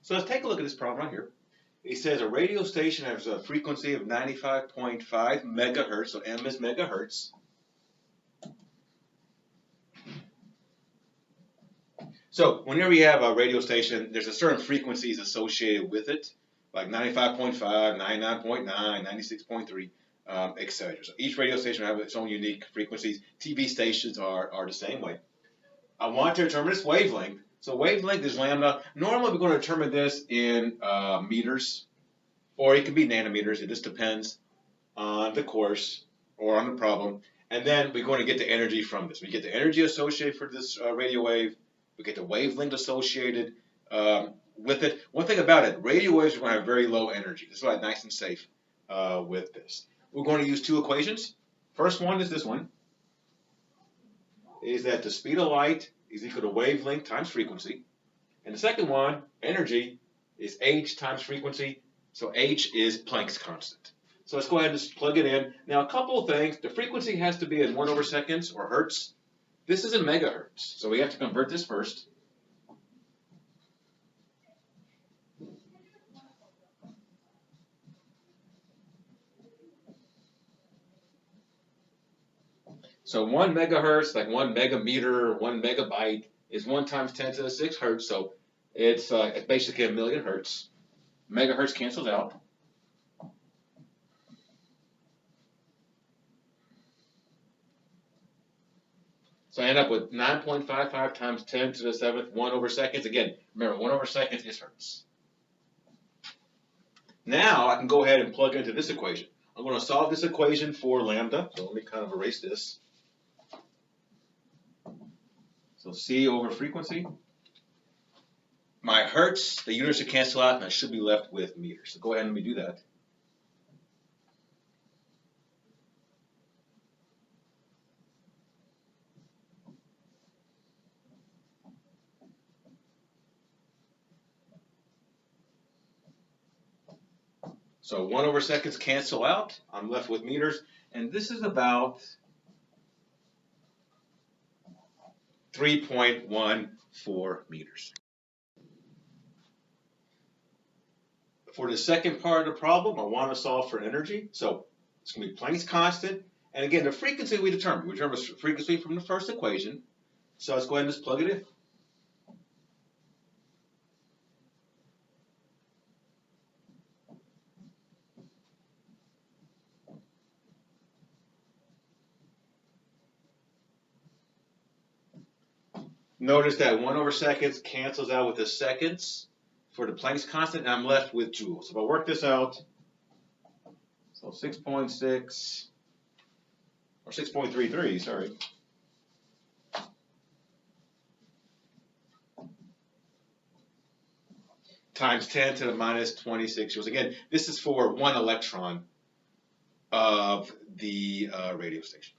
So let's take a look at this problem right here. It says a radio station has a frequency of 95.5 megahertz, so M is megahertz. So whenever you have a radio station, there's a certain frequencies associated with it, like 95.5, 99.9, 96.3, etc. So each radio station will have its own unique frequencies. TV stations are the same way. I want to determine its wavelength. So wavelength is lambda. Normally we're going to determine this in meters, or it could be nanometers. It just depends on the course or on the problem. And then we're going to get the energy from this. We get the energy associated for this radio wave. We get the wavelength associated with it. One thing about it, radio waves are going to have very low energy. This is why it's nice and safe with this. We're going to use two equations. First one is this one. Is that the speed of light is equal to wavelength times frequency. And the second one, energy, is h times frequency. So h is Planck's constant. So let's go ahead and just plug it in. Now, a couple of things. The frequency has to be in 1/seconds or hertz. This is in megahertz. So we have to convert this first. So 1 megahertz, like 1 megameter, 1 megabyte, is 1 times 10 to the 6 hertz. So it's basically a million hertz. Megahertz cancels out. So I end up with 9.55 times 10 to the 7th, 1/seconds. Again, remember, 1/seconds is hertz. Now I can go ahead and plug into this equation. I'm going to solve this equation for lambda. So let me kind of erase this. So C over frequency. My hertz, the units should cancel out, and I should be left with meters. So go ahead and let me do that. So 1/seconds cancel out. I'm left with meters. And this is about 3.14 meters. For the second part of the problem, I want to solve for energy. So it's going to be Planck's constant. And again, the frequency we determined. We determined the frequency from the first equation. So let's go ahead and just plug it in. Notice that 1/seconds cancels out with the seconds for the Planck's constant, and I'm left with joules. So if I work this out, so 6.6, or 6.33, sorry. Times 10 to the minus 26 joules. Again, this is for 1 electron of the radio station.